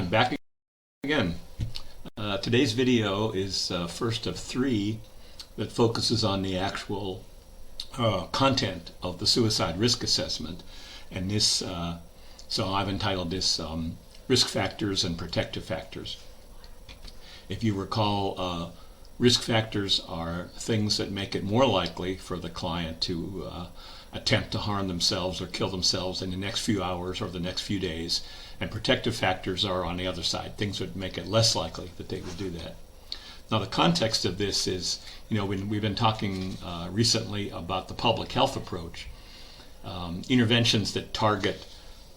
I'm back again. Today's video is first of three that focuses on the actual content of the suicide risk assessment. And this, so I've entitled this Risk Factors and Protective Factors. If you recall, risk factors are things that make it more likely for the client to attempt to harm themselves or kill themselves in the next few hours or the next few days. And protective factors are on the other side, things that make it less likely that they would do that. Now the context of this is, when we've been talking recently about the public health approach, interventions that target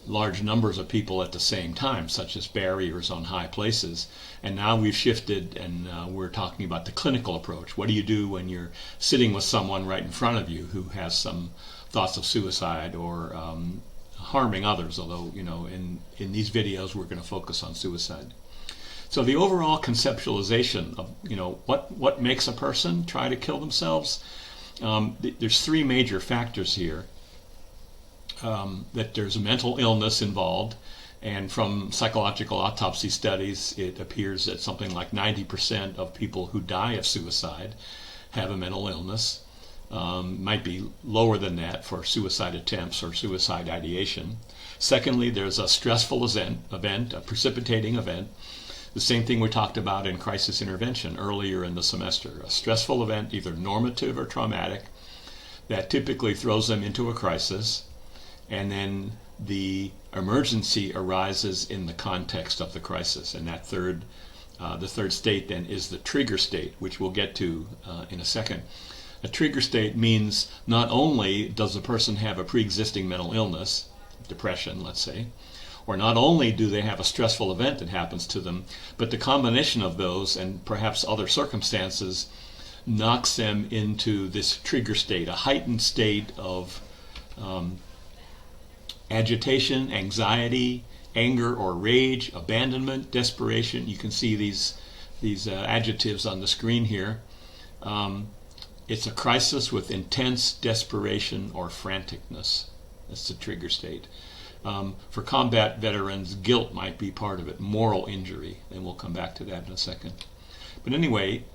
large numbers of people at the same time, such as barriers on high places. And now we've shifted and we're talking about the clinical approach. What do you do when you're sitting with someone right in front of you who has some thoughts of suicide or harming others, although, in these videos we're going to focus on suicide. So the overall conceptualization of, what makes a person try to kill themselves, there's three major factors here. That there's a mental illness involved, and from psychological autopsy studies it appears that something like 90% of people who die of suicide have a mental illness. Might be lower than that for suicide attempts or suicide ideation. Secondly, there's a stressful event, a precipitating event. The same thing we talked about in crisis intervention earlier in the semester. A stressful event, either normative or traumatic, that typically throws them into a crisis. And then the emergency arises in the context of the crisis. And that the third state then is the trigger state, which we'll get to in a second. A trigger state means not only does the person have a pre-existing mental illness, depression, let's say, or not only do they have a stressful event that happens to them, but the combination of those and perhaps other circumstances knocks them into this trigger state, a heightened state of agitation, anxiety, anger or rage, abandonment, desperation. You can see these adjectives on the screen here. It's a crisis with intense desperation or franticness. That's the trigger state. For combat veterans, guilt might be part of it, moral injury, and we'll come back to that in a second. But anyway,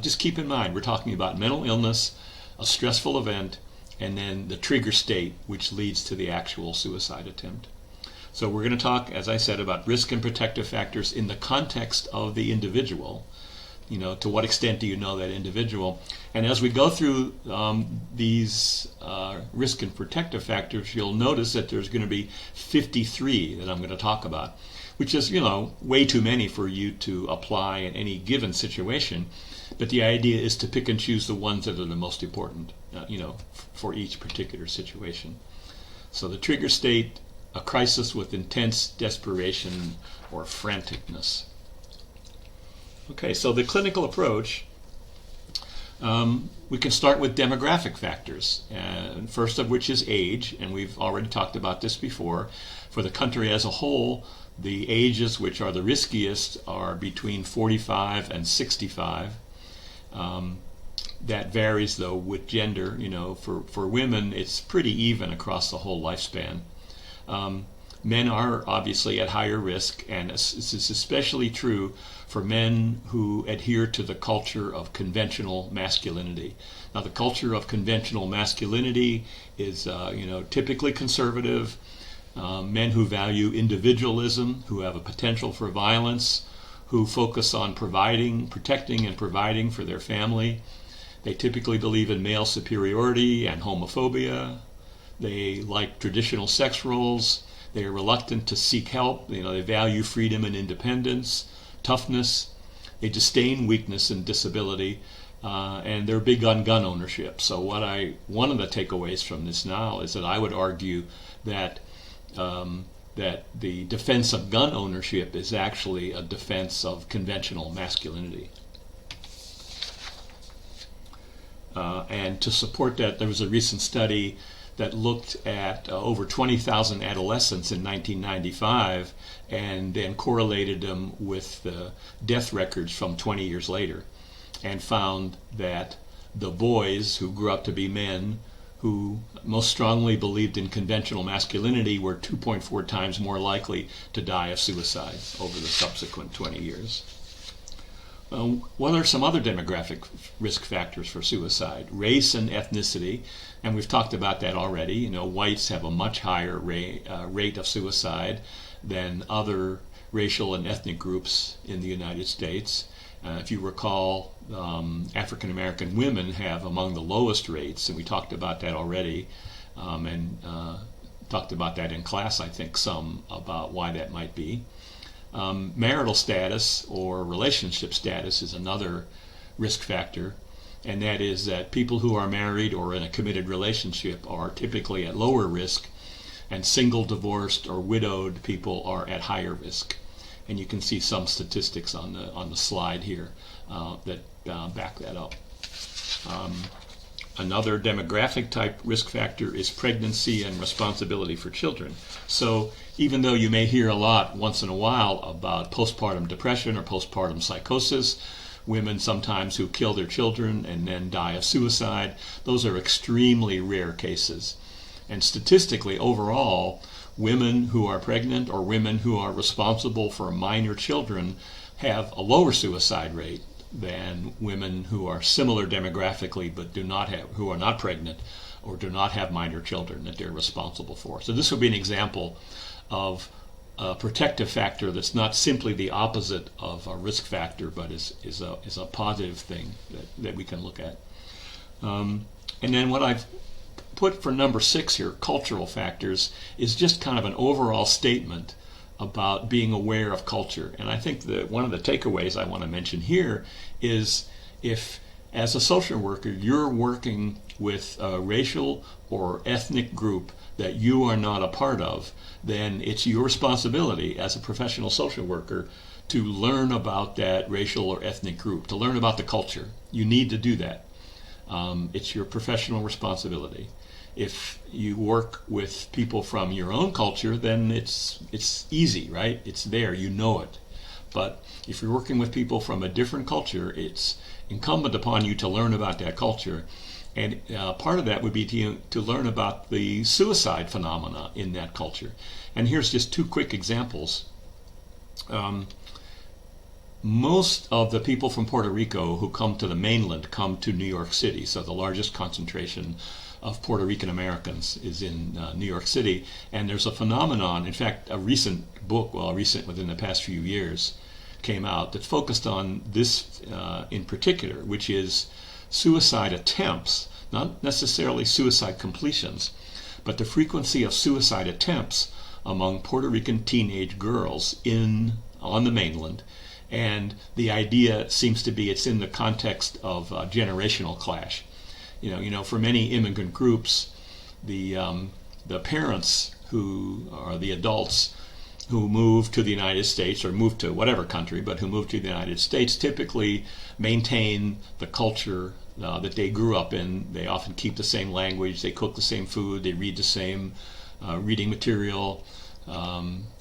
just keep in mind, we're talking about mental illness, a stressful event, and then the trigger state, which leads to the actual suicide attempt. So we're going to talk, as I said, about risk and protective factors in the context of the individual. To what extent do you know that individual? And as we go through these risk and protective factors, you'll notice that there's going to be 53 that I'm going to talk about, which is, way too many for you to apply in any given situation. But the idea is to pick and choose the ones that are the most important, for each particular situation. So the trigger state, a crisis with intense desperation or franticness. Okay, so the clinical approach, we can start with demographic factors, and first of which is age, and we've already talked about this before. For the country as a whole, the ages which are the riskiest are between 45 and 65. That varies though with gender. For women it's pretty even across the whole lifespan. Men are obviously at higher risk, and this is especially true for men who adhere to the culture of conventional masculinity. Now the culture of conventional masculinity is typically conservative, men who value individualism, who have a potential for violence, who focus on protecting and providing for their family. They typically believe in male superiority and homophobia. They like traditional sex roles. They are reluctant to seek help. They value freedom and independence, toughness. They disdain weakness and disability, and they're big on gun ownership. So one of the takeaways from this now is that I would argue that that the defense of gun ownership is actually a defense of conventional masculinity. And to support that, there was a recent study that looked at over 20,000 adolescents in 1995 and then correlated them with the death records from 20 years later, and found that the boys who grew up to be men who most strongly believed in conventional masculinity were 2.4 times more likely to die of suicide over the subsequent 20 years. What are some other demographic risk factors for suicide? Race and ethnicity, and we've talked about that already. You know, whites have a much higher rate of suicide than other racial and ethnic groups in the United States. If you recall, African American women have among the lowest rates, and we talked about that already, and talked about that in class, I think, some about why that might be. Marital status or relationship status is another risk factor, and that is that people who are married or in a committed relationship are typically at lower risk, and single, divorced, or widowed people are at higher risk. And you can see some statistics on the slide here that back that up. Another demographic type risk factor is pregnancy and responsibility for children. So even though you may hear a lot once in a while about postpartum depression or postpartum psychosis, women sometimes who kill their children and then die of suicide, those are extremely rare cases. And statistically, overall, women who are pregnant or women who are responsible for minor children have a lower suicide rate than women who are similar demographically but who are not pregnant or do not have minor children that they're responsible for. So this would be an example of a protective factor that's not simply the opposite of a risk factor, but is a positive thing that we can look at. And then what I've put for number 6 here, cultural factors, is just kind of an overall statement about being aware of culture. And I think that one of the takeaways I want to mention here is if, as a social worker, you're working with a racial or ethnic group that you are not a part of, then it's your responsibility as a professional social worker to learn about that racial or ethnic group, to learn about the culture. You need to do that. It's your professional responsibility. If you work with people from your own culture, then it's easy, right? It's there, you know it. But if you're working with people from a different culture, it's incumbent upon you to learn about that culture. And part of that would be to learn about the suicide phenomena in that culture. And here's just 2 quick examples. Most of the people from Puerto Rico who come to the mainland come to New York City, so the largest concentration of Puerto Rican Americans is in New York City. And there's a phenomenon, in fact, a recent book, recent within the past few years, came out that focused on this in particular, which is suicide attempts, not necessarily suicide completions, but the frequency of suicide attempts among Puerto Rican teenage girls on the mainland. And the idea seems to be it's in the context of a generational clash. You know, for many immigrant groups, the parents who are the adults who move to the United States or move to whatever country, but who move to the United States typically maintain the culture that they grew up in. They often keep the same language, they cook the same food, they read the same reading material.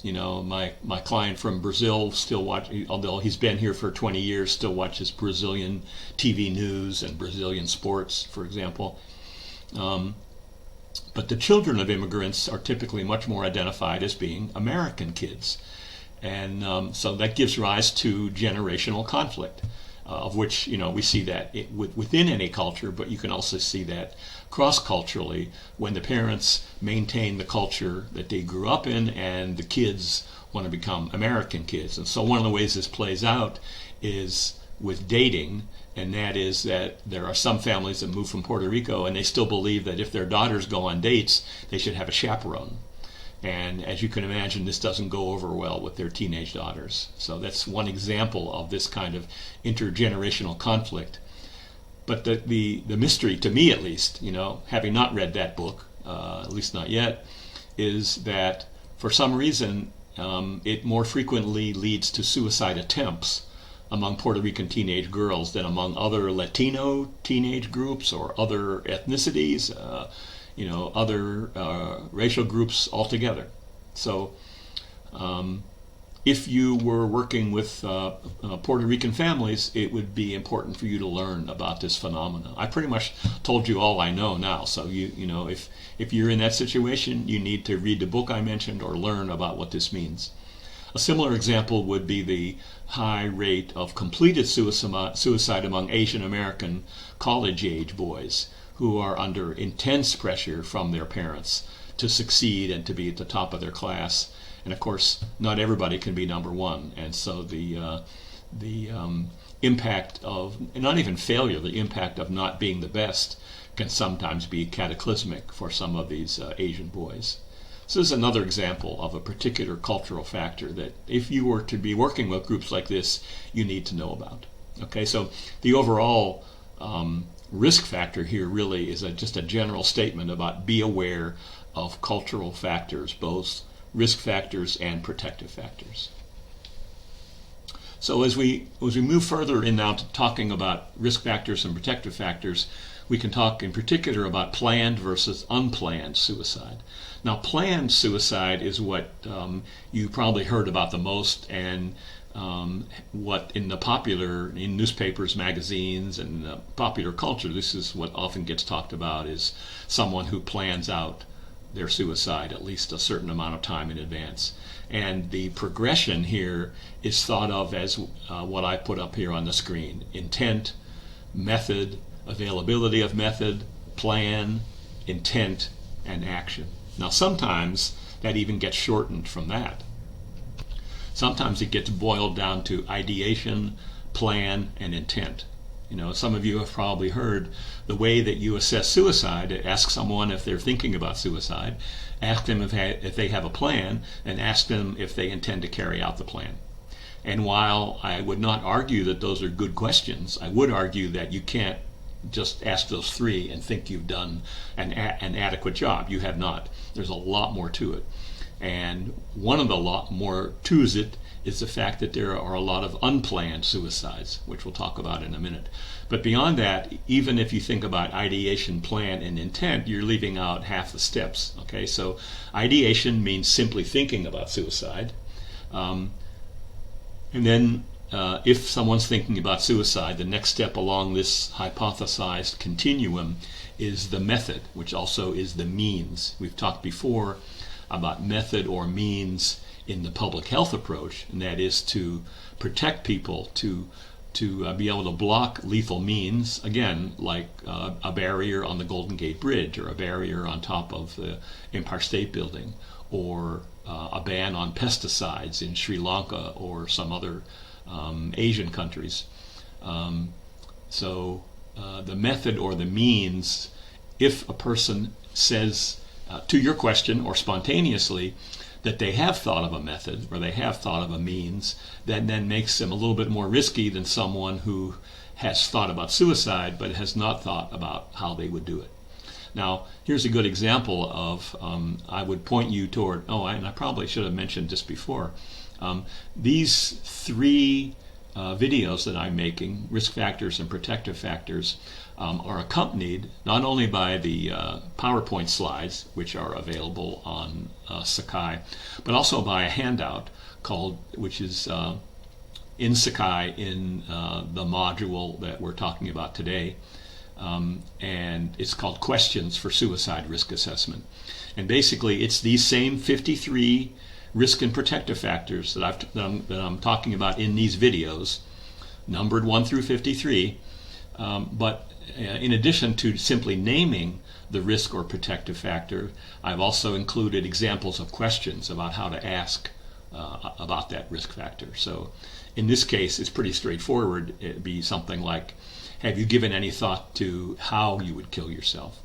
You know, my client from Brazil still although he's been here for 20 years, still watches Brazilian TV news and Brazilian sports, for example. But the children of immigrants are typically much more identified as being American kids. And so that gives rise to generational conflict, of which, you know, we see that within any culture, but you can also see that cross-culturally when the parents maintain the culture that they grew up in and the kids want to become American kids. And so one of the ways this plays out is with dating, and that is that there are some families that move from Puerto Rico and they still believe that if their daughters go on dates, they should have a chaperone. And as you can imagine, this doesn't go over well with their teenage daughters. So that's one example of this kind of intergenerational conflict. But the mystery, to me at least, you know, having not read that book, at least not yet, is that for some reason it more frequently leads to suicide attempts among Puerto Rican teenage girls than among other Latino teenage groups or other ethnicities, you know, other racial groups altogether. So if you were working with Puerto Rican families, it would be important for you to learn about this phenomenon. I pretty much told you all I know now, so you know, if you're in that situation, you need to read the book I mentioned or learn about what this means. A similar example would be the high rate of completed suicide among Asian American college-age boys who are under intense pressure from their parents to succeed and to be at the top of their class. And of course, not everybody can be number one, and so the impact of, not even failure, the impact of not being the best can sometimes be cataclysmic for some of these Asian boys. So this is another example of a particular cultural factor that if you were to be working with groups like this, you need to know about. Okay, so the overall risk factor here really is just a general statement about be aware of cultural factors, both risk factors and protective factors. So as we move further in now to talking about risk factors and protective factors, we can talk in particular about planned versus unplanned suicide. Now, planned suicide is what you probably heard about the most, and what in newspapers, magazines, and popular culture, this is what often gets talked about, is someone who plans out their suicide at least a certain amount of time in advance. And the progression here is thought of as what I put up here on the screen: intent, method, availability of method, plan, intent, and action. Now sometimes that even gets shortened from that. Sometimes it gets boiled down to ideation, plan, and intent. You know, some of you have probably heard the way that you assess suicide: ask someone if they're thinking about suicide, ask them if they have a plan, and ask them if they intend to carry out the plan. And while I would not argue that those are good questions, I would argue that you can't just ask those three and think you've done an adequate job. You have not. There's a lot more to it. And one of the lot more to it is the fact that there are a lot of unplanned suicides, which we'll talk about in a minute. But beyond that, even if you think about ideation, plan, and intent, you're leaving out half the steps. Okay, so ideation means simply thinking about suicide. And then if someone's thinking about suicide, the next step along this hypothesized continuum is the method, which also is the means. We've talked before about method or means in the public health approach, and that is to protect people, to be able to block lethal means, again, like a barrier on the Golden Gate Bridge, or a barrier on top of the Empire State Building, or a ban on pesticides in Sri Lanka or some other Asian countries. So the method or the means, if a person says to your question or spontaneously that they have thought of a method or they have thought of a means, that then makes them a little bit more risky than someone who has thought about suicide but has not thought about how they would do it. Now, here's a good example of, I would point you toward, and I probably should have mentioned this before, these three videos that I'm making, risk factors and protective factors, are accompanied not only by the PowerPoint slides, which are available on Sakai, but also by a handout which is in Sakai in the module that we're talking about today. And it's called Questions for Suicide Risk Assessment. And basically it's these same 53 risk and protective factors that I'm talking about in these videos, numbered 1 through 53, but in addition to simply naming the risk or protective factor, I've also included examples of questions about how to ask about that risk factor. So in this case, it's pretty straightforward. It'd be something like, have you given any thought to how you would kill yourself?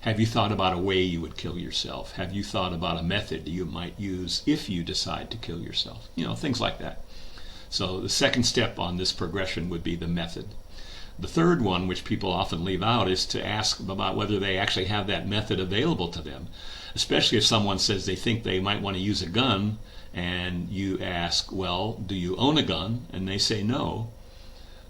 Have you thought about a way you would kill yourself? Have you thought about a method you might use if you decide to kill yourself? You know, things like that. So the second step on this progression would be the method. The third one, which people often leave out, is to ask about whether they actually have that method available to them, especially if someone says they think they might want to use a gun, and you ask, well, do you own a gun? And they say no.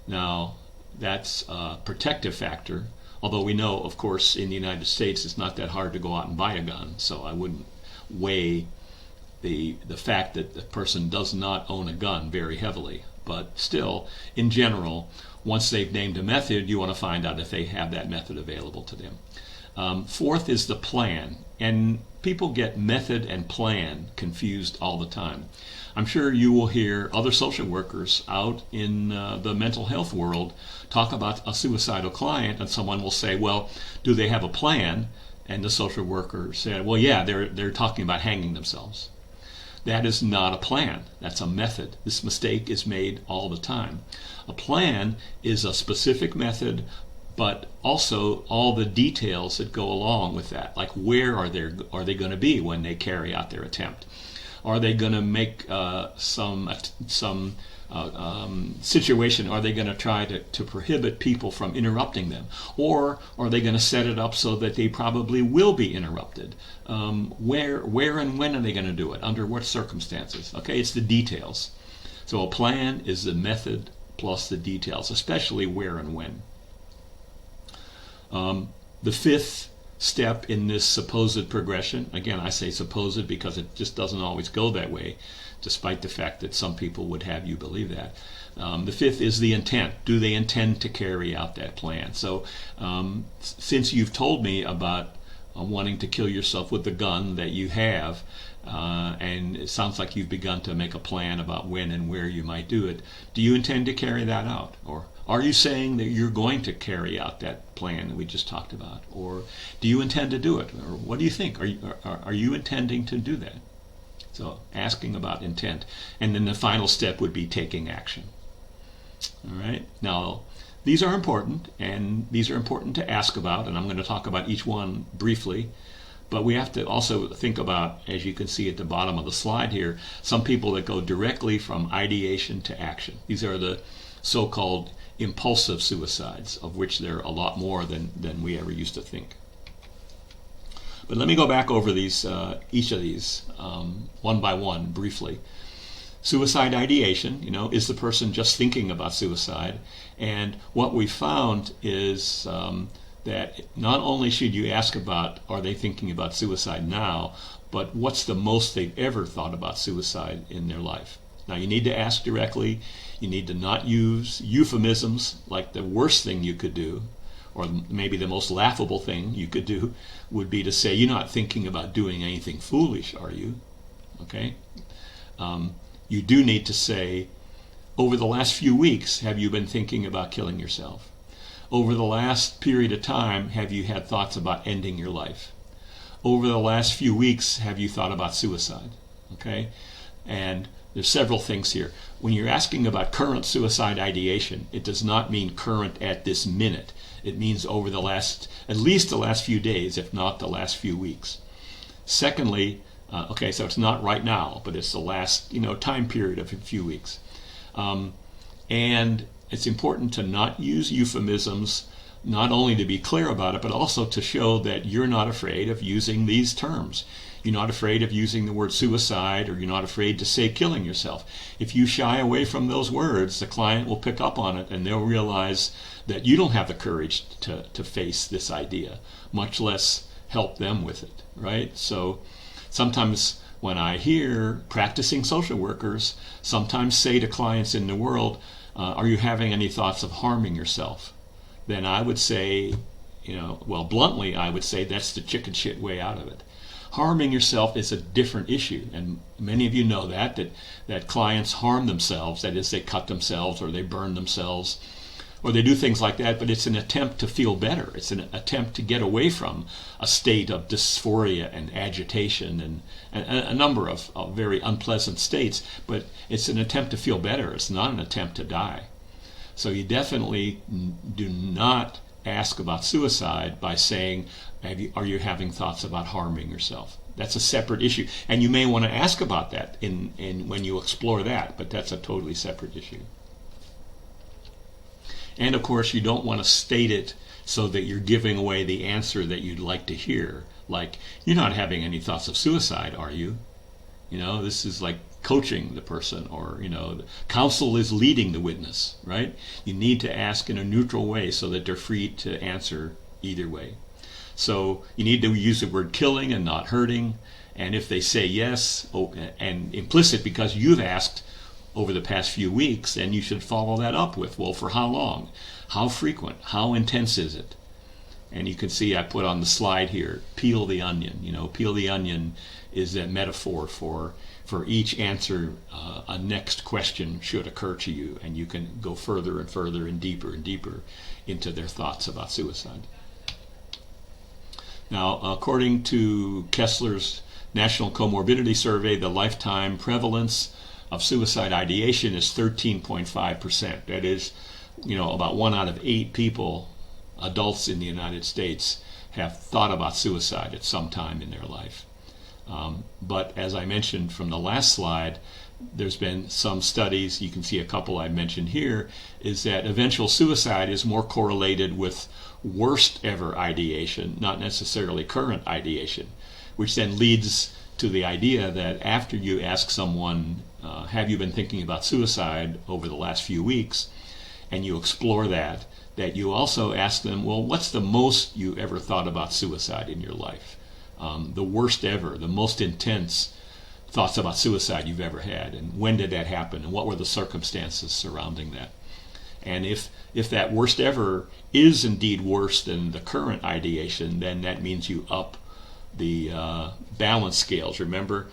Now, that's a protective factor, although we know, of course, in the United States it's not that hard to go out and buy a gun, so I wouldn't weigh the fact that the person does not own a gun very heavily. But still, in general, once they've named a method, you want to find out if they have that method available to them. Fourth is the plan. And people get method and plan confused all the time. I'm sure you will hear other social workers out in the mental health world talk about a suicidal client, and someone will say, well, do they have a plan? And the social worker said, well, yeah, they're talking about hanging themselves. That is not a plan. That's a method. This mistake is made all the time. A plan is a specific method, but also all the details that go along with that. Like, where are they going to be when they carry out their attempt? Are they going to make some situation? Are they going to try to prohibit people from interrupting them? Or are they going to set it up so that they probably will be interrupted? Where and when are they going to do it? Under what circumstances? Okay, it's the details. So a plan is the method plus the details, especially where and when. The fifth step in this supposed progression, again, I say supposed because it just doesn't always go that way, despite the fact that some people would have you believe that. The fifth is the intent. Do they intend to carry out that plan? So since you've told me about wanting to kill yourself with the gun that you have, and it sounds like you've begun to make a plan about when and where you might do it, do you intend to carry that out? Or are you saying that you're going to carry out that plan that we just talked about? Or do you intend to do it? Or what do you think? Are you intending to do that? So asking about intent. And then the final step would be taking action. All right. Now, these are important, and these are important to ask about, and I'm going to talk about each one briefly. But we have to also think about, as you can see at the bottom of the slide here, some people that go directly from ideation to action. These are the so-called impulsive suicides, of which there are a lot more than we ever used to think. But let me go back over these, each of these one by one briefly. Suicide ideation, is the person just thinking about suicide? And what we found is that not only should you ask about, are they thinking about suicide now, but what's the most they've ever thought about suicide in their life? Now, you need to ask directly. You need to not use euphemisms like the worst thing you could do, or maybe the most laughable thing you could do would be to say, you're not thinking about doing anything foolish, are you? Okay? You do need to say, over the last few weeks, have you been thinking about killing yourself? Over the last period of time, have you had thoughts about ending your life? Over the last few weeks, have you thought about suicide? Okay? And there's several things here. When you're asking about current suicide ideation, it does not mean current at this minute. It means over the last, at least the last few days, if not the last few weeks. Secondly, okay, so it's not right now, but it's the last, time period of a few weeks. And it's important to not use euphemisms, not only to be clear about it, but also to show that you're not afraid of using these terms. You're not afraid of using the word suicide, or you're not afraid to say killing yourself. If you shy away from those words, the client will pick up on it, and they'll realize that you don't have the courage to face this idea, much less help them with it, right? So sometimes when I hear practicing social workers sometimes say to clients in the world, are you having any thoughts of harming yourself? Then I would say, bluntly, I would say that's the chicken shit way out of it. Harming yourself is a different issue, and many of you know that clients harm themselves, that is, they cut themselves or they burn themselves or they do things like that, but it's an attempt to feel better. It's an attempt to get away from a state of dysphoria and agitation and a number of very unpleasant states, but it's an attempt to feel better. It's not an attempt to die. So you definitely do not ask about suicide by saying, are you having thoughts about harming yourself? That's a separate issue. And you may want to ask about that when you explore that, but that's a totally separate issue. And of course, you don't want to state it so that you're giving away the answer that you'd like to hear. Like, you're not having any thoughts of suicide, are you? This is like coaching the person, or, the counsel is leading the witness, right? You need to ask in a neutral way so that they're free to answer either way. So you need to use the word killing and not hurting, And if they say yes, and implicit because you've asked over the past few weeks, then you should follow that up with, well, for how long? How frequent? How intense is it? And you can see I put on the slide here, peel the onion. Peel the onion is a metaphor for each answer, a next question should occur to you, and you can go further and further and deeper into their thoughts about suicide. Now, according to Kessler's National Comorbidity Survey, the lifetime prevalence of suicide ideation is 13.5%. That is, about 1 out of 8 people, adults in the United States, have thought about suicide at some time in their life. But as I mentioned from the last slide, there's been some studies, you can see a couple I mentioned here, is that eventual suicide is more correlated with worst ever ideation, not necessarily current ideation, which then leads to the idea that after you ask someone, have you been thinking about suicide over the last few weeks, and you explore that you also ask them, well, what's the most you ever thought about suicide in your life? The worst ever, the most intense thoughts about suicide you've ever had, and when did that happen, and what were the circumstances surrounding that? And if that worst ever is indeed worse than the current ideation, then that means you up the balance scales. Remember,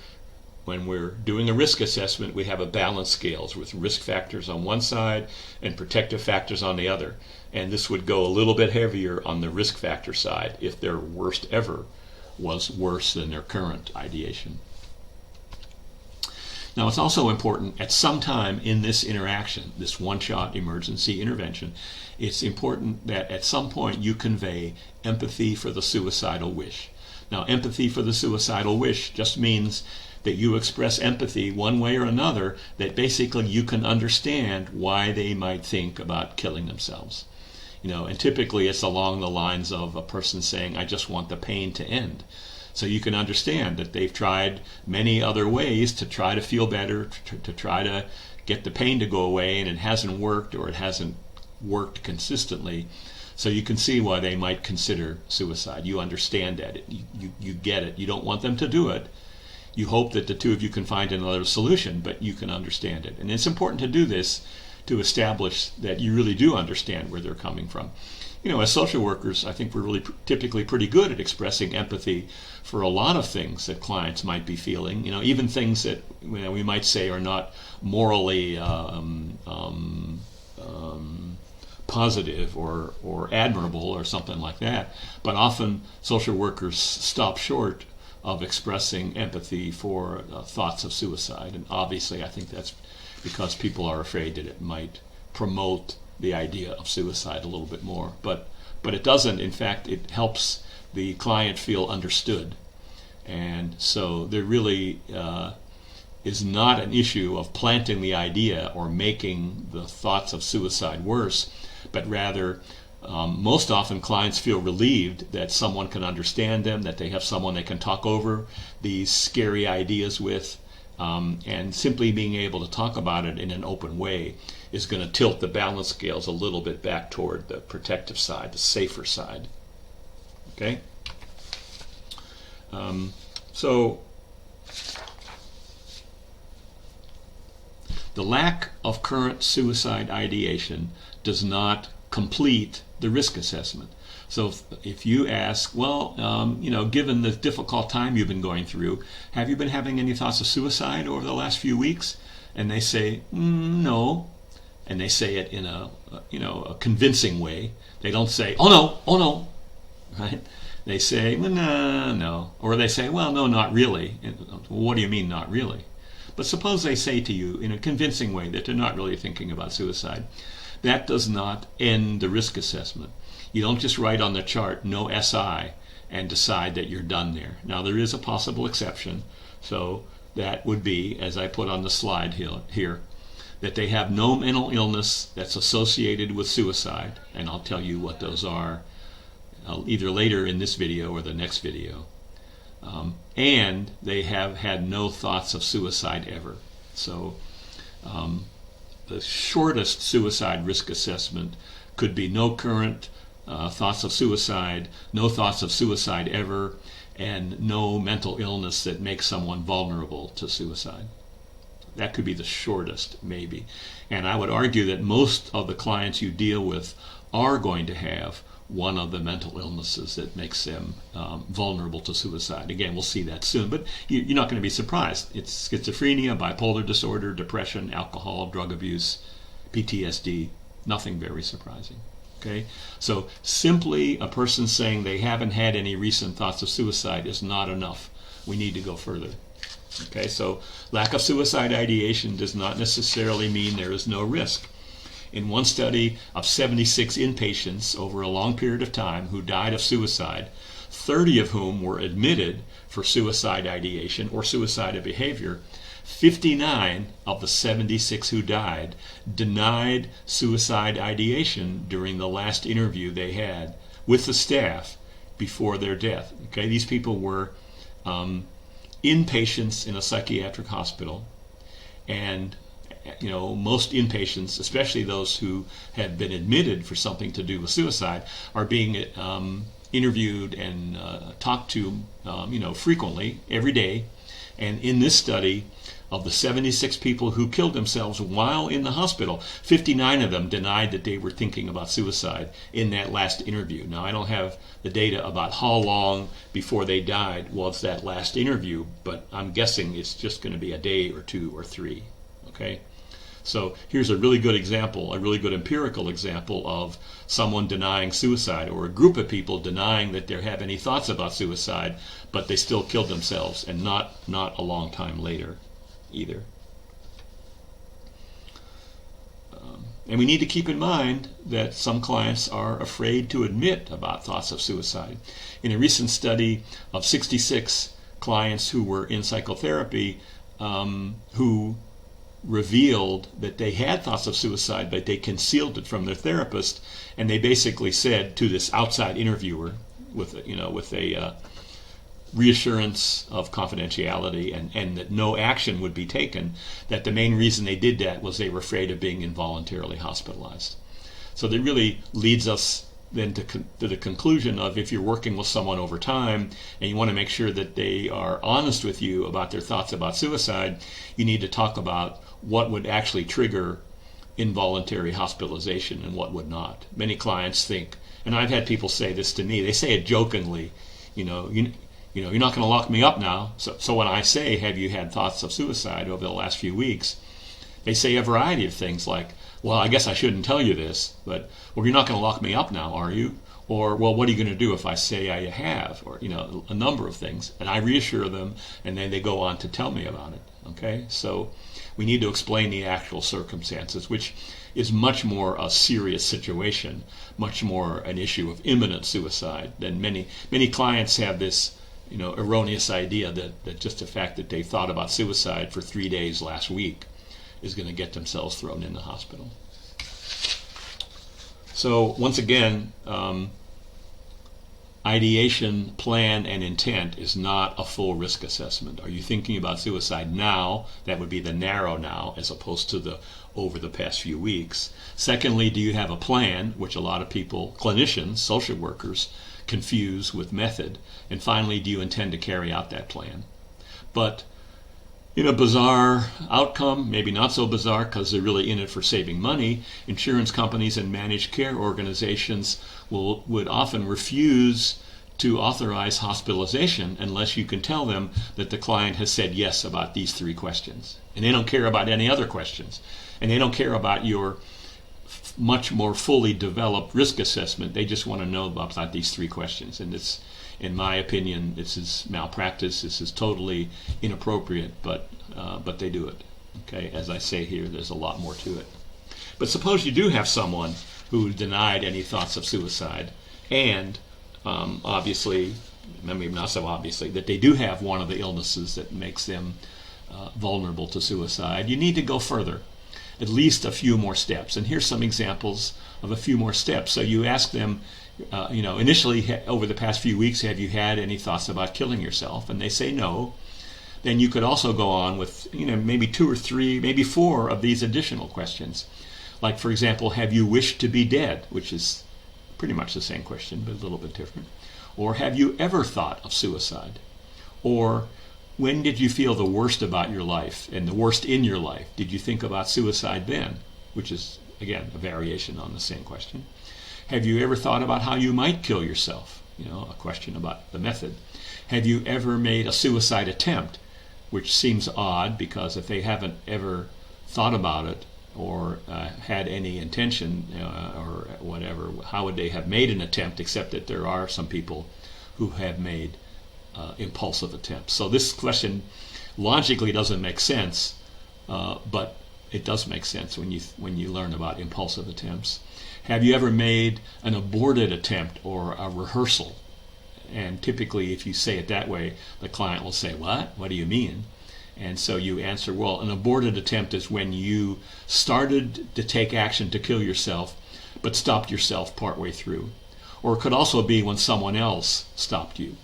when we're doing a risk assessment, we have a balance scales with risk factors on one side and protective factors on the other. And this would go a little bit heavier on the risk factor side if their worst ever was worse than their current ideation. Now, it's also important at some time in this interaction, this one-shot emergency intervention, it's important that at some point you convey empathy for the suicidal wish. Now, empathy for the suicidal wish just means that you express empathy one way or another, that basically you can understand why they might think about killing themselves. And typically it's along the lines of a person saying, I just want the pain to end. So you can understand that they've tried many other ways to try to feel better, to try to get the pain to go away, and it hasn't worked, or it hasn't worked consistently. So you can see why they might consider suicide. You understand that. You get it. You don't want them to do it. You hope that the two of you can find another solution, but you can understand it. And it's important to do this to establish that you really do understand where they're coming from. As social workers, I think we're really typically pretty good at expressing empathy for a lot of things that clients might be feeling. Even things that we might say are not morally positive or admirable or something like that. But often social workers stop short of expressing empathy for thoughts of suicide. And obviously I think that's because people are afraid that it might promote the idea of suicide a little bit more. But it doesn't. In fact, it helps the client feel understood. And so there really is not an issue of planting the idea or making the thoughts of suicide worse, but rather most often clients feel relieved that someone can understand them, that they have someone they can talk over these scary ideas with, and simply being able to talk about it in an open way is going to tilt the balance scales a little bit back toward the protective side, the safer side. Okay? So the lack of current suicide ideation does not complete the risk assessment. So if you ask, well, given the difficult time you've been going through, have you been having any thoughts of suicide over the last few weeks? And they say, no. And they say it in a convincing way. They don't say, oh no, right? They say, well, no. Or they say, well, no, not really. And, well, what do you mean, not really? But suppose they say to you in a convincing way that they're not really thinking about suicide. That does not end the risk assessment. You don't just write on the chart, no SI, and decide that you're done there. Now, there is a possible exception. So that would be, as I put on the slide here, that they have no mental illness that's associated with suicide. And I'll tell you what those are either later in this video or the next video. And they have had no thoughts of suicide ever. So the shortest suicide risk assessment could be no current thoughts of suicide, no thoughts of suicide ever, and no mental illness that makes someone vulnerable to suicide. That could be the shortest, maybe. And I would argue that most of the clients you deal with are going to have one of the mental illnesses that makes them vulnerable to suicide. Again, we'll see that soon, but you're not going to be surprised. It's schizophrenia, bipolar disorder, depression, alcohol, drug abuse, PTSD, nothing very surprising. Okay, so simply a person saying they haven't had any recent thoughts of suicide is not enough. We need to go further. Okay, so lack of suicide ideation does not necessarily mean there is no risk. In one study of 76 inpatients over a long period of time who died of suicide, 30 of whom were admitted for suicide ideation or suicidal behavior, 59 of the 76 who died denied suicide ideation during the last interview they had with the staff before their death. Okay, these people were inpatients in a psychiatric hospital, and most inpatients, especially those who have been admitted for something to do with suicide, are being interviewed and talked to frequently every day. And in this study, of the 76 people who killed themselves while in the hospital, 59 of them denied that they were thinking about suicide in that last interview. Now, I don't have the data about how long before they died was that last interview, but I'm guessing it's just going to be a day or two or three. Okay? So here's a really good example, a really good empirical example of someone denying suicide, or a group of people denying that they have any thoughts about suicide, but they still killed themselves, and not a long time later either. And we need to keep in mind that some clients are afraid to admit about thoughts of suicide. In a recent study of 66 clients who were in psychotherapy who revealed that they had thoughts of suicide, but they concealed it from their therapist, and they basically said to this outside interviewer with a reassurance of confidentiality and that no action would be taken, that the main reason they did that was they were afraid of being involuntarily hospitalized. So that really leads us then to the conclusion of, if you're working with someone over time and you want to make sure that they are honest with you about their thoughts about suicide, you need to talk about what would actually trigger involuntary hospitalization and what would not. Many clients think, and I've had people say this to me, they say it jokingly, you're not going to lock me up now. So when I say, have you had thoughts of suicide over the last few weeks, they say a variety of things like, well, I guess I shouldn't tell you this, but, well, you're not going to lock me up now, are you? Or, well, what are you going to do if I say I have? Or, a number of things. And I reassure them, and then they go on to tell me about it. Okay? So we need to explain the actual circumstances, which is much more a serious situation, much more an issue of imminent suicide than many clients have this erroneous idea that just the fact that they thought about suicide for 3 days last week is going to get themselves thrown in the hospital. So once again, ideation, plan, and intent is not a full risk assessment. Are you thinking about suicide now? That would be the narrow now, as opposed to the over the past few weeks. Secondly, do you have a plan, which a lot of people, clinicians, social workers, confuse with method? And finally, do you intend to carry out that plan? But in a bizarre outcome, maybe not so bizarre because they're really in it for saving money, insurance companies and managed care organizations would often refuse to authorize hospitalization unless you can tell them that the client has said yes about these 3 questions. And they don't care about any other questions. And they don't care about your much more fully developed risk assessment. They just want to know about these 3 questions. And it's, in my opinion, this is malpractice. This is totally inappropriate, but they do it. Okay, as I say here, there's a lot more to it. But suppose you do have someone who denied any thoughts of suicide, and obviously, maybe not so obviously, that they do have one of the illnesses that makes them vulnerable to suicide. You need to go further, at least a few more steps. And here's some examples of a few more steps. So you ask them, initially, over the past few weeks, have you had any thoughts about killing yourself? And they say no. Then you could also go on with, maybe 2 or 3, maybe 4 of these additional questions. Like, for example, have you wished to be dead? Which is pretty much the same question, but a little bit different. Or have you ever thought of suicide? Or when did you feel the worst about your life and the worst in your life? Did you think about suicide then? Which is, again, a variation on the same question. Have you ever thought about how you might kill yourself? A question about the method. Have you ever made a suicide attempt? Which seems odd, because if they haven't ever thought about it or had any intention or whatever, how would they have made an attempt, except that there are some people who have made impulsive attempts. So this question logically doesn't make sense, but it does make sense when you learn about impulsive attempts. Have you ever made an aborted attempt or a rehearsal? And typically, if you say it that way, the client will say, "What? What do you mean?" And so you answer, well, an aborted attempt is when you started to take action to kill yourself, but stopped yourself partway through. Or it could also be when someone else stopped you.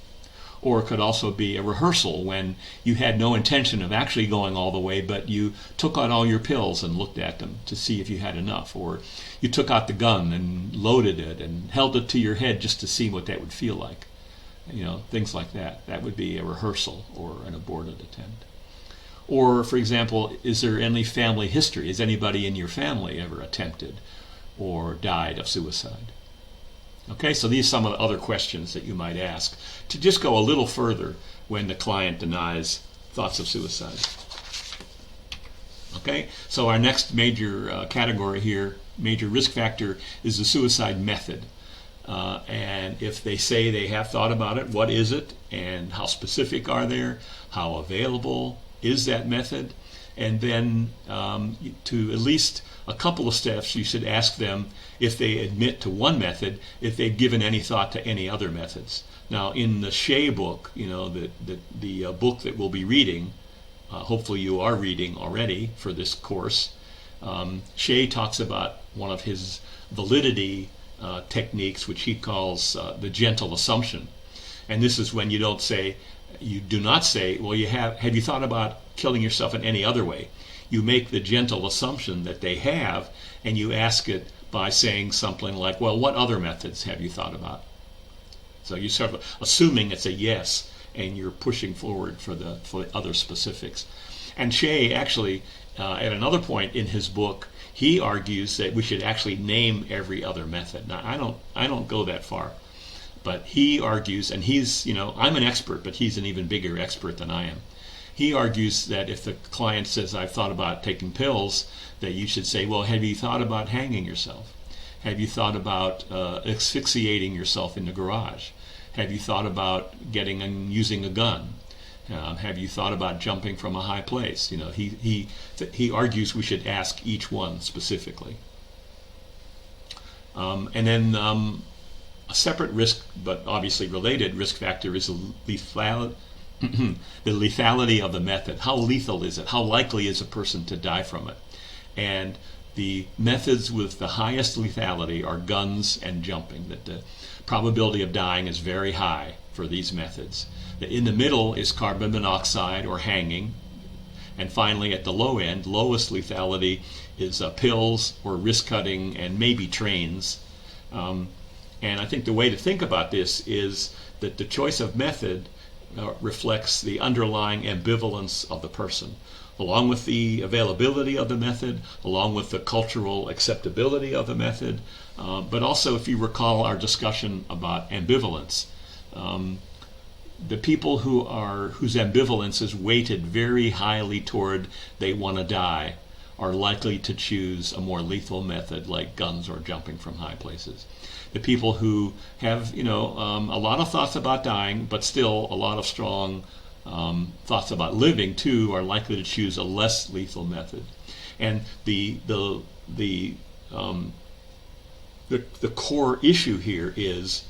Or it could also be a rehearsal when you had no intention of actually going all the way, but you took out all your pills and looked at them to see if you had enough. Or you took out the gun and loaded it and held it to your head just to see what that would feel like. Things like that. That would be a rehearsal or an aborted attempt. Or, for example, is there any family history? Has anybody in your family ever attempted or died of suicide? Okay, so these are some of the other questions that you might ask to just go a little further when the client denies thoughts of suicide. Okay, so our next major category here, major risk factor, is the suicide method. And if they say they have thought about it, what is it and how specific are they? How available is that method? And then to at least a couple of steps, you should ask them if they admit to one method, if they've given any thought to any other methods. Now, in the Shea book, the book that we'll be reading, hopefully you are reading already for this course, Shea talks about one of his validity techniques, which he calls the gentle assumption. And this is when you do not say, well, have you thought about killing yourself in any other way? You make the gentle assumption that they have, and you ask it by saying something like, well, what other methods have you thought about? So you're sort of assuming it's a yes, and you're pushing forward for the other specifics. And Shea actually, at another point in his book, he argues that we should actually name every other method. Now, I don't go that far, but he argues, and he's, I'm an expert, but he's an even bigger expert than I am. He argues that if the client says, I've thought about taking pills, that you should say, well, have you thought about hanging yourself? Have you thought about asphyxiating yourself in the garage? Have you thought about getting and using a gun? Have you thought about jumping from a high place? He argues we should ask each one specifically. And then a separate risk, but obviously related risk factor, is the lethality of the method. How lethal is it? How likely is a person to die from it? And the methods with the highest lethality are guns and jumping. That the probability of dying is very high for these methods. In the middle is carbon monoxide or hanging. And finally, at the low end, lowest lethality is pills or wrist cutting and maybe trains. And I think the way to think about this is that the choice of method reflects the underlying ambivalence of the person, along with the availability of the method, along with the cultural acceptability of the method, but also, if you recall our discussion about ambivalence, the people whose ambivalence is weighted very highly toward they want to die are likely to choose a more lethal method like guns or jumping from high places. The people who have, a lot of thoughts about dying, but still a lot of strong thoughts about living too, are likely to choose a less lethal method. And the core issue here is,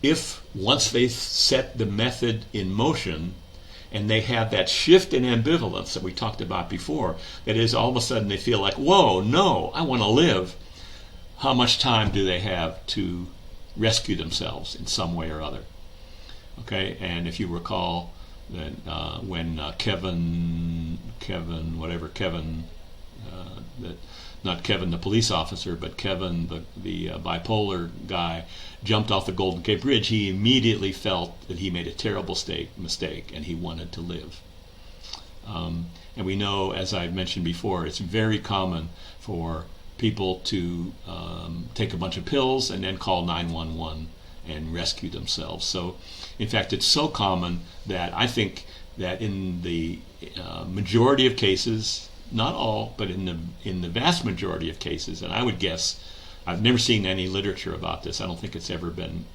if once they set the method in motion and they have that shift in ambivalence that we talked about before, that is, all of a sudden they feel like, whoa, no, I want to live, how much time do they have to rescue themselves in some way or other? Okay, and if you recall that when Kevin, that not Kevin the police officer, but Kevin the bipolar guy, jumped off the Golden Gate Bridge, he immediately felt that he made a terrible mistake and he wanted to live. And we know, as I've mentioned before, it's very common for people to take a bunch of pills and then call 911 and rescue themselves. So, in fact, it's so common that I think that in the majority of cases, not all, but in the vast majority of cases, and I would guess, I've never seen any literature about this. I don't think it's ever been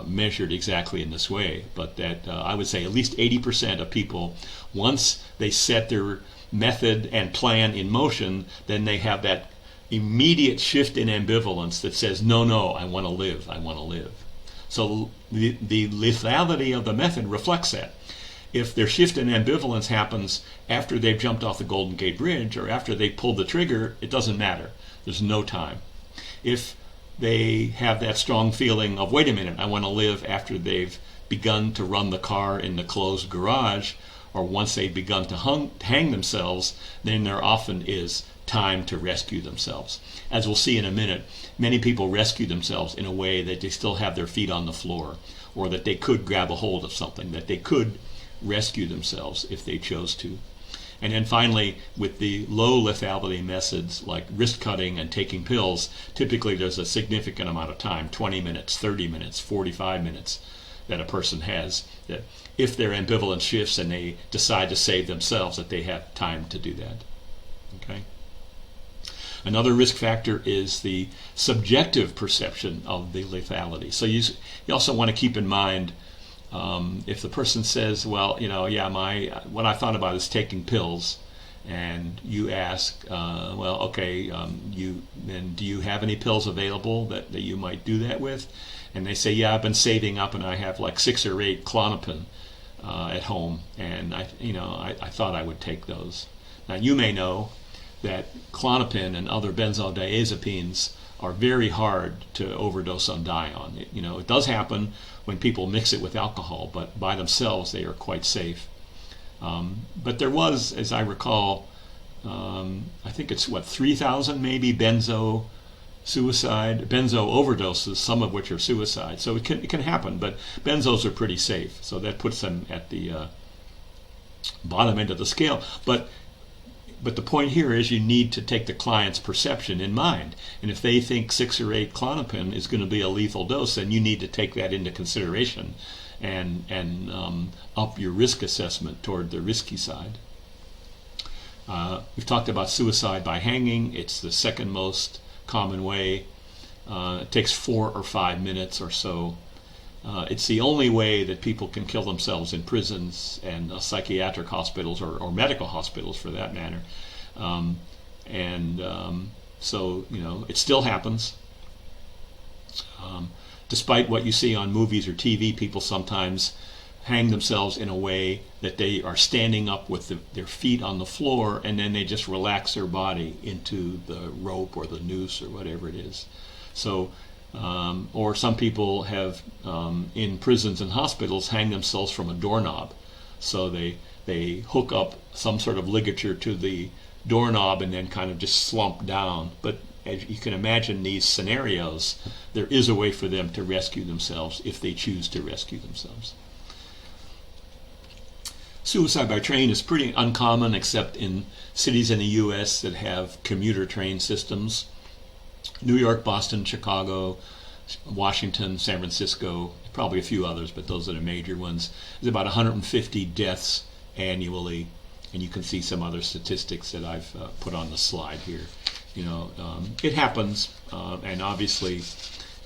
measured exactly in this way, but that I would say at least 80% of people, once they set their method and plan in motion, then they have that immediate shift in ambivalence that says, no, I want to live, I want to live. So the lethality of the method reflects that. If their shift in ambivalence happens after they've jumped off the Golden Gate Bridge or after they pulled the trigger, it doesn't matter. There's no time. If they have that strong feeling of, wait a minute, I want to live, after they've begun to run the car in the closed garage, or once they've begun to hang themselves, then there often is time to rescue themselves. As we'll see in a minute, many people rescue themselves in a way that they still have their feet on the floor, or that they could grab a hold of something, that they could rescue themselves if they chose to. And then finally, with the low lethality methods like wrist cutting and taking pills, typically there's a significant amount of time, 20 minutes, 30 minutes, 45 minutes, that a person has, that if their ambivalence shifts and they decide to save themselves, that they have time to do that. Okay. Another risk factor is the subjective perception of the lethality. So you also want to keep in mind, if the person says, well, what I thought about is taking pills, and you ask, do you have any pills available that you might do that with? And they say, yeah, I've been saving up and I have like 6 or 8 Klonopin at home, and I thought I would take those. Now you may know that Klonopin and other benzodiazepines are very hard to overdose on, die on. It does happen when people mix it with alcohol, but by themselves they are quite safe. But there was, as I recall, I think it's 3,000 maybe benzo overdoses, some of which are suicide. So it can happen, but benzos are pretty safe. So that puts them at the bottom end of the scale. But the point here is you need to take the client's perception in mind. And if they think 6 or 8 Klonopin is going to be a lethal dose, then you need to take that into consideration and up your risk assessment toward the risky side. We've talked about suicide by hanging. It's the second most common way. It takes 4 or 5 minutes or so. It's the only way that people can kill themselves in prisons and psychiatric hospitals, or medical hospitals for that matter. So it still happens. Despite what you see on movies or TV, people sometimes hang themselves in a way that they are standing up with their feet on the floor, and then they just relax their body into the rope or the noose or whatever it is. So or some people have, in prisons and hospitals, hang themselves from a doorknob. So they hook up some sort of ligature to the doorknob and then kind of just slump down. But as you can imagine, these scenarios, there is a way for them to rescue themselves if they choose to rescue themselves. Suicide by train is pretty uncommon, except in cities in the U.S. that have commuter train systems. New York, Boston, Chicago, Washington, San Francisco, probably a few others, but those are the major ones. There's about 150 deaths annually, and you can see some other statistics that I've put on the slide here. It happens, and obviously,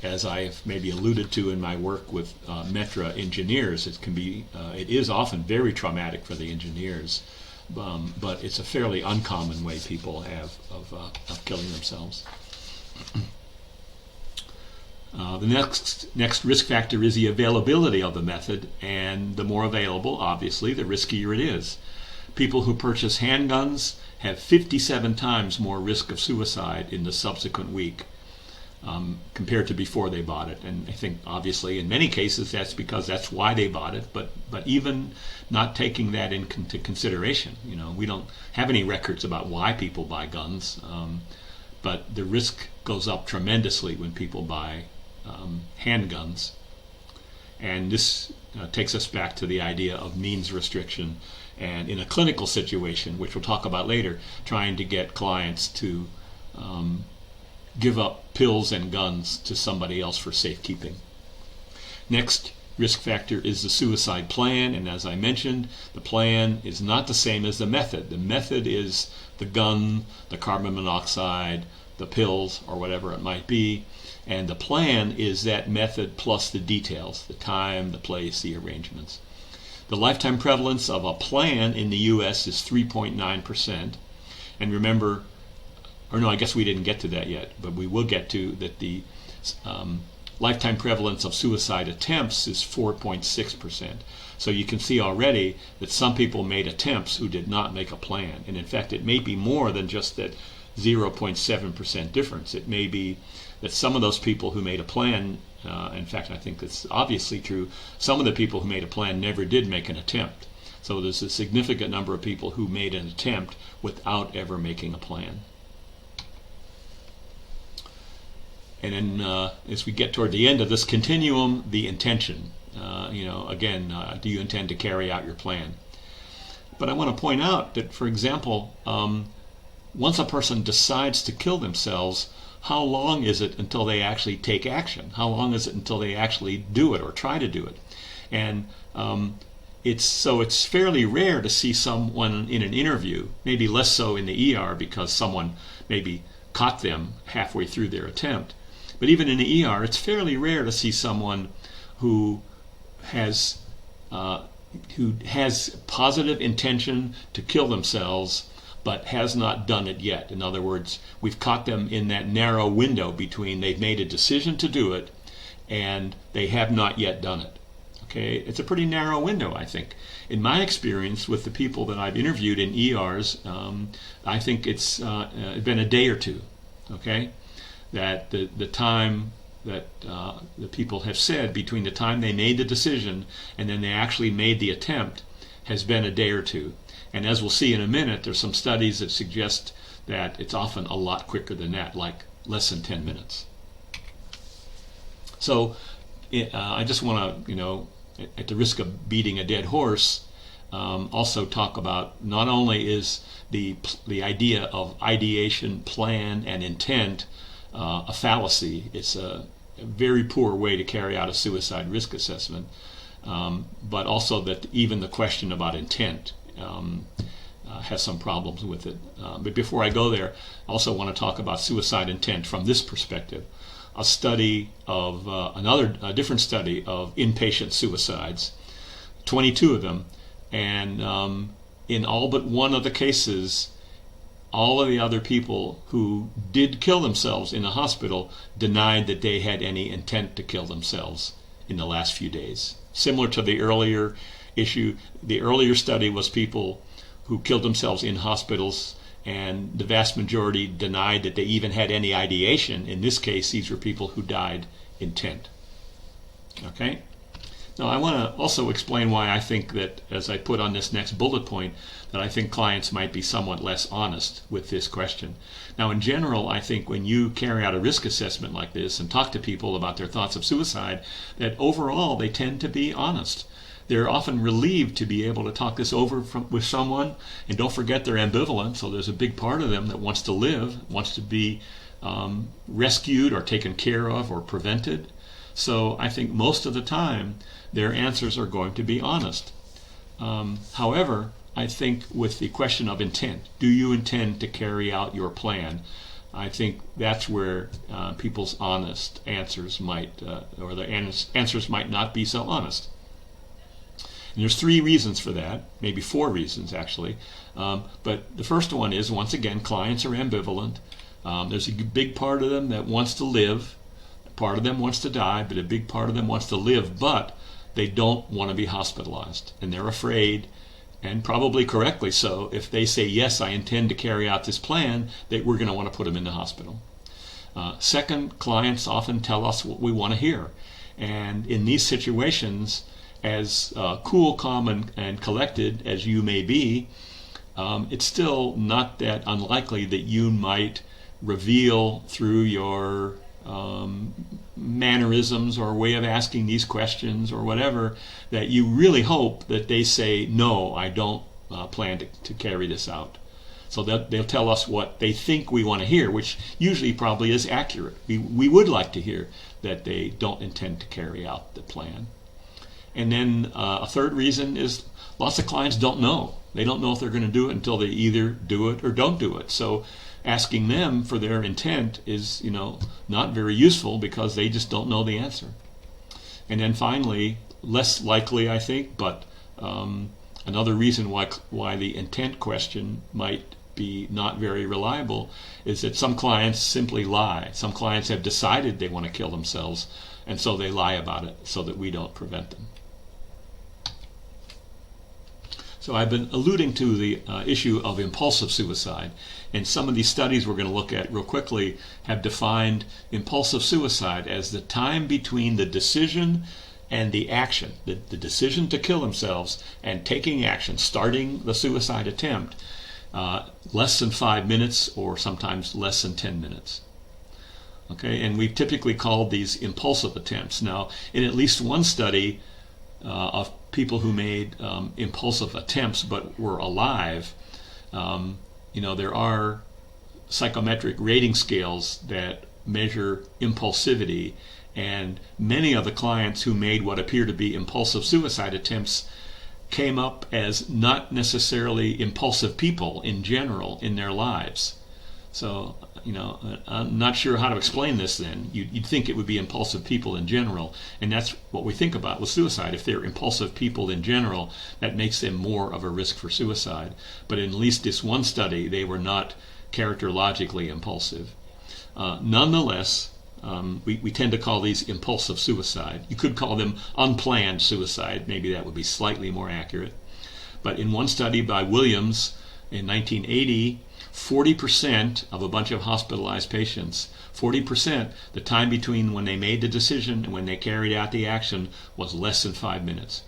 as I've maybe alluded to in my work with Metra engineers, it is often very traumatic for the engineers, but it's a fairly uncommon way people have of killing themselves. The next risk factor is the availability of the method, and the more available, obviously, the riskier it is. People who purchase handguns have 57 times more risk of suicide in the subsequent week. compared to before they bought it. And I think obviously in many cases that's because that's why they bought it. But even not taking that into consideration, we don't have any records about why people buy guns. But the risk goes up tremendously when people buy handguns. And this takes us back to the idea of means restriction, and in a clinical situation, which we'll talk about later, trying to get clients to give up pills and guns to somebody else for safekeeping. Next risk factor is the suicide plan, and as I mentioned, the plan is not the same as the method. The method is the gun, the carbon monoxide, the pills, or whatever it might be, and the plan is that method plus the details, the time, the place, the arrangements. The lifetime prevalence of a plan in the U.S. is 3.9%, and remember, or no, I guess we didn't get to that yet, but we will get to that the lifetime prevalence of suicide attempts is 4.6%. So you can see already that some people made attempts who did not make a plan. And in fact, it may be more than just that 0.7% difference. It may be that some of those people who made a plan, in fact, I think that's obviously true, some of the people who made a plan never did make an attempt. So there's a significant number of people who made an attempt without ever making a plan. And then as we get toward the end of this continuum, the intention. Do you intend to carry out your plan? But I want to point out that, for example, once a person decides to kill themselves, how long is it until they actually take action? How long is it until they actually do it or try to do it? And it's fairly rare to see someone in an interview, maybe less so in the ER because someone maybe caught them halfway through their attempt. But even in the ER, it's fairly rare to see someone who has positive intention to kill themselves but has not done it yet. In other words, we've caught them in that narrow window between they've made a decision to do it and they have not yet done it. Okay, it's a pretty narrow window, I think. In my experience with the people that I've interviewed in ERs, I think it's been a day or two. Okay, that the time that the people have said between the time they made the decision and then they actually made the attempt has been a day or two. And as we'll see in a minute, there's some studies that suggest that it's often a lot quicker than that, like less than 10 minutes. So I just want to, at the risk of beating a dead horse, also talk about not only is the idea of ideation, plan, and intent a fallacy. It's a very poor way to carry out a suicide risk assessment, but also that even the question about intent has some problems with it. But before I go there, I also want to talk about suicide intent from this perspective. A study of a different study of inpatient suicides, 22 of them, and in all but one of the cases, all of the other people who did kill themselves in the hospital denied that they had any intent to kill themselves in the last few days. Similar to the earlier issue, the earlier study was people who killed themselves in hospitals, and the vast majority denied that they even had any ideation. In this case, these were people who died intent. Okay? Now, I want to also explain why I think that, as I put on this next bullet point, that I think clients might be somewhat less honest with this question. Now, in general, I think when you carry out a risk assessment like this and talk to people about their thoughts of suicide, that overall they tend to be honest. They're often relieved to be able to talk this over with someone, and don't forget they're ambivalent, so there's a big part of them that wants to live, wants to be rescued or taken care of or prevented. So I think most of the time their answers are going to be honest. However, I think with the question of intent, do you intend to carry out your plan? I think that's where people's honest answers might, or the answers might not be so honest. And there's 3 reasons for that, maybe 4 reasons actually. But the first one is, once again, clients are ambivalent. There's a big part of them that wants to live, part of them wants to die, but a big part of them wants to live, but they don't want to be hospitalized. And they're afraid, and probably correctly so, if they say, yes, I intend to carry out this plan, that we're going to want to put them in the hospital. Second, clients often tell us what we want to hear. And in these situations, as cool, calm, and collected as you may be, it's still not that unlikely that you might reveal through your mannerisms or way of asking these questions or whatever that you really hope that they say, no, I don't plan to carry this out. So that they'll tell us what they think we want to hear, which usually probably is accurate. We would like to hear that they don't intend to carry out the plan. And then a third reason is lots of clients don't know. They don't know if they're going to do it until they either do it or don't do it. So asking them for their intent is, not very useful because they just don't know the answer. And then finally, less likely, I think, but another reason why the intent question might be not very reliable is that some clients simply lie. Some clients have decided they want to kill themselves, and so they lie about it so that we don't prevent them. So I've been alluding to the issue of impulsive suicide, and some of these studies we're going to look at real quickly have defined impulsive suicide as the time between the decision and the action, the decision to kill themselves and taking action, starting the suicide attempt, less than 5 minutes or sometimes less than 10 minutes. Okay, and we've typically called these impulsive attempts. Now, in at least one study of people who made impulsive attempts but were alive, there are psychometric rating scales that measure impulsivity, and many of the clients who made what appear to be impulsive suicide attempts came up as not necessarily impulsive people in general in their lives. So, I'm not sure how to explain this then. You'd think it would be impulsive people in general, and that's what we think about with suicide. If they're impulsive people in general, that makes them more of a risk for suicide. But in at least this one study, they were not characterologically impulsive. Nonetheless, we tend to call these impulsive suicide. You could call them unplanned suicide. Maybe that would be slightly more accurate. But in one study by Williams in 1980, 40% of a bunch of hospitalized patients, 40%, the time between when they made the decision and when they carried out the action was less than 5 minutes.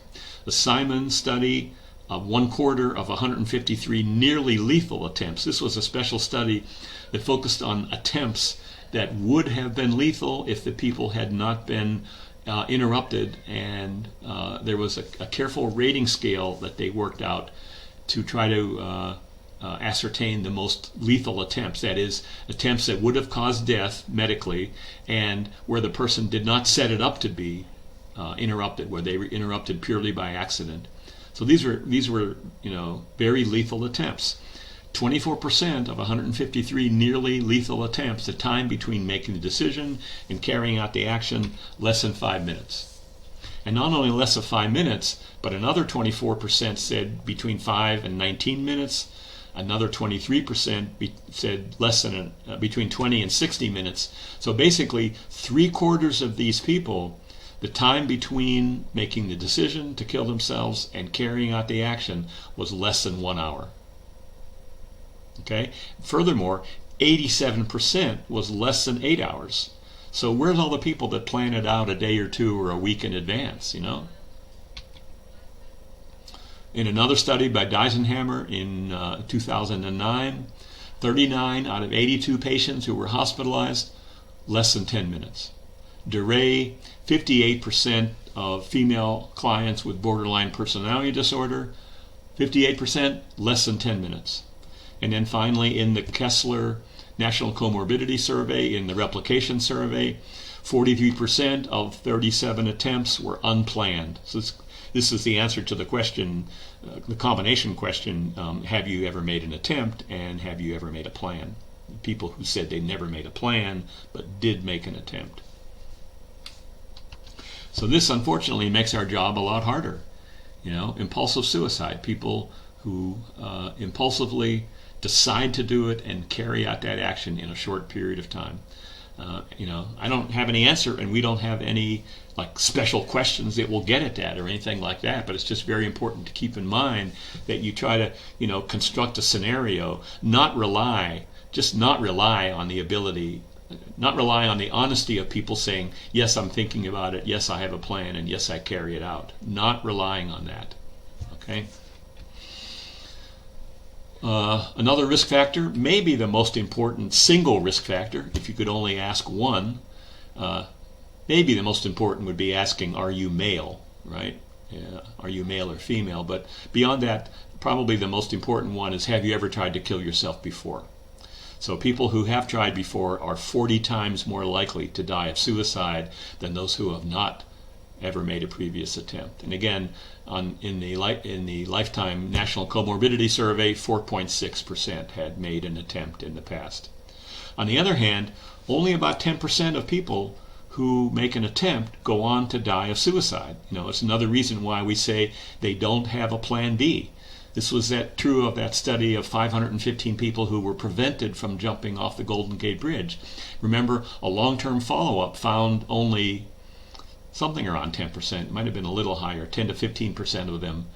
The Simon study of 1/4 of 153 nearly lethal attempts. This was a special study that focused on attempts that would have been lethal if the people had not been interrupted, and there was a careful rating scale that they worked out to try to ascertain the most lethal attempts, that is, attempts that would have caused death medically and where the person did not set it up to be interrupted, where they were interrupted purely by accident. So these were very lethal attempts. 24% of 153 nearly lethal attempts, the time between making the decision and carrying out the action, less than 5 minutes. And not only less than 5 minutes, but another 24% said between 5 and 19 minutes. Another 23% said less than between 20 and 60 minutes. So basically, 3/4 of these people, the time between making the decision to kill themselves and carrying out the action was less than 1 hour. Okay. Furthermore, 87% was less than 8 hours. So where's all the people that plan it out a day or two or a week in advance? In another study by Deisenhammer in 2009, 39 out of 82 patients who were hospitalized, less than 10 minutes. DeRay, 58% of female clients with borderline personality disorder, 58%, less than 10 minutes. And then finally, in the Kessler National Comorbidity Survey, in the Replication Survey, 43% of 37 attempts were unplanned. So this is the answer to the question, the combination question, have you ever made an attempt and have you ever made a plan? People who said they never made a plan but did make an attempt. So this unfortunately makes our job a lot harder. Impulsive suicide, people who impulsively decide to do it and carry out that action in a short period of time. I don't have any answer, and we don't have any special questions that will get at that or anything like that, but it's just very important to keep in mind that you try to construct a scenario, not rely on the ability not rely on the honesty of people saying, yes, I'm thinking about it, yes, I have a plan, and yes, I carry it out. Not relying on that. Okay? Another risk factor, maybe the most important single risk factor, if you could only ask one, maybe the most important would be asking, are you male, right? Are you male or female? But beyond that, probably the most important one is, have you ever tried to kill yourself before? So people who have tried before are 40 times more likely to die of suicide than those who have not ever made a previous attempt. And again, in the Lifetime National Comorbidity Survey, 4.6% had made an attempt in the past. On the other hand, only about 10% of people who make an attempt go on to die of suicide. It's another reason why we say they don't have a plan B. This was true of that study of 515 people who were prevented from jumping off the Golden Gate Bridge. Remember, a long-term follow-up found only something around 10%. It might have been a little higher, 10 to 15% of them.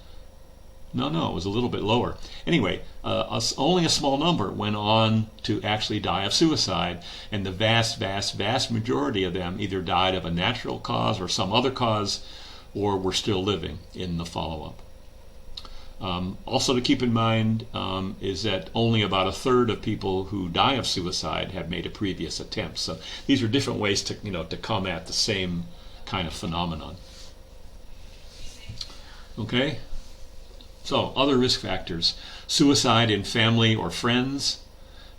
No, it was a little bit lower. Anyway, only a small number went on to actually die of suicide, and the vast, vast, vast majority of them either died of a natural cause or some other cause, or were still living in the follow-up. Also to keep in mind is that only about a third of people who die of suicide have made a previous attempt. So these are different ways to come at the same kind of phenomenon. Okay? So, other risk factors. Suicide in family or friends.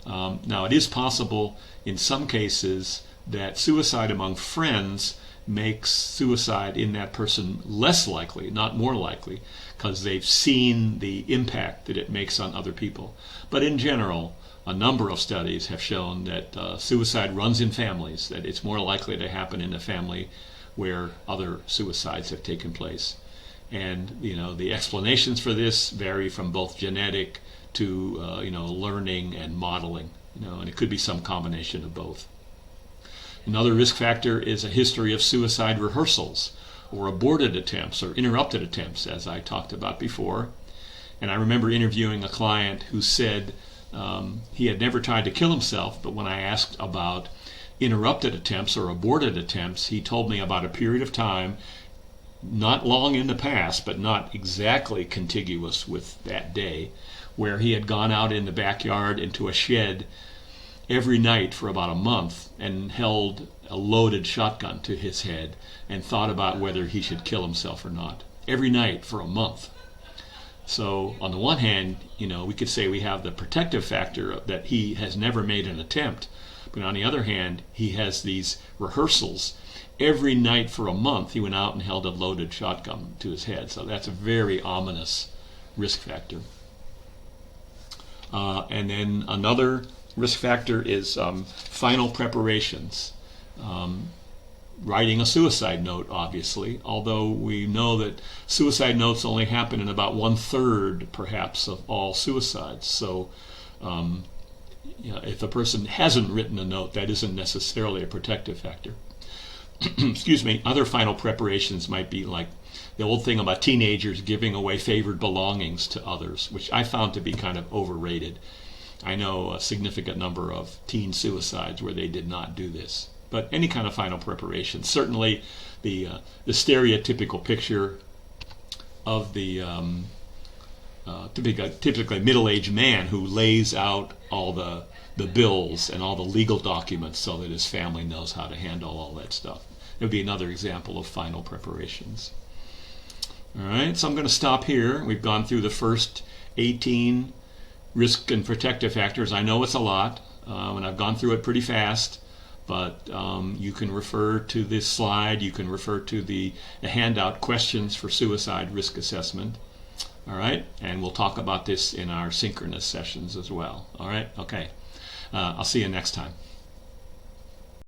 Now, it is possible in some cases that suicide among friends makes suicide in that person less likely, not more likely, because they've seen the impact that it makes on other people. But in general, a number of studies have shown that suicide runs in families, that it's more likely to happen in a family where other suicides have taken place. And the explanations for this vary from both genetic to learning and modeling, and it could be some combination of both. Another risk factor is a history of suicide rehearsals, or aborted attempts, or interrupted attempts, as I talked about before. And I remember interviewing a client who said he had never tried to kill himself, but when I asked about interrupted attempts or aborted attempts, he told me about a period of time, not long in the past, but not exactly contiguous with that day, where he had gone out in the backyard into a shed every night for about a month and held a loaded shotgun to his head and thought about whether he should kill himself or not. Every night for a month. So on the one hand, we could say we have the protective factor that he has never made an attempt, but on the other hand, he has these rehearsals. Every night for a month, he went out and held a loaded shotgun to his head. So that's a very ominous risk factor. And then another risk factor is final preparations. Writing a suicide note, obviously, although we know that suicide notes only happen in about 1/3, perhaps, of all suicides. So if a person hasn't written a note, that isn't necessarily a protective factor. Excuse me, other final preparations might be like the old thing about teenagers giving away favored belongings to others, which I found to be kind of overrated. I know a significant number of teen suicides where they did not do this. But any kind of final preparation. Certainly the stereotypical picture of the typically middle-aged man who lays out all the bills and all the legal documents so that his family knows how to handle all that stuff. It would be another example of final preparations. All right, so I'm going to stop here. We've gone through the first 18 risk and protective factors. I know it's a lot, and I've gone through it pretty fast, but you can refer to this slide. You can refer to the handout questions for suicide risk assessment. All right, and we'll talk about this in our synchronous sessions as well. All right, okay. I'll see you next time.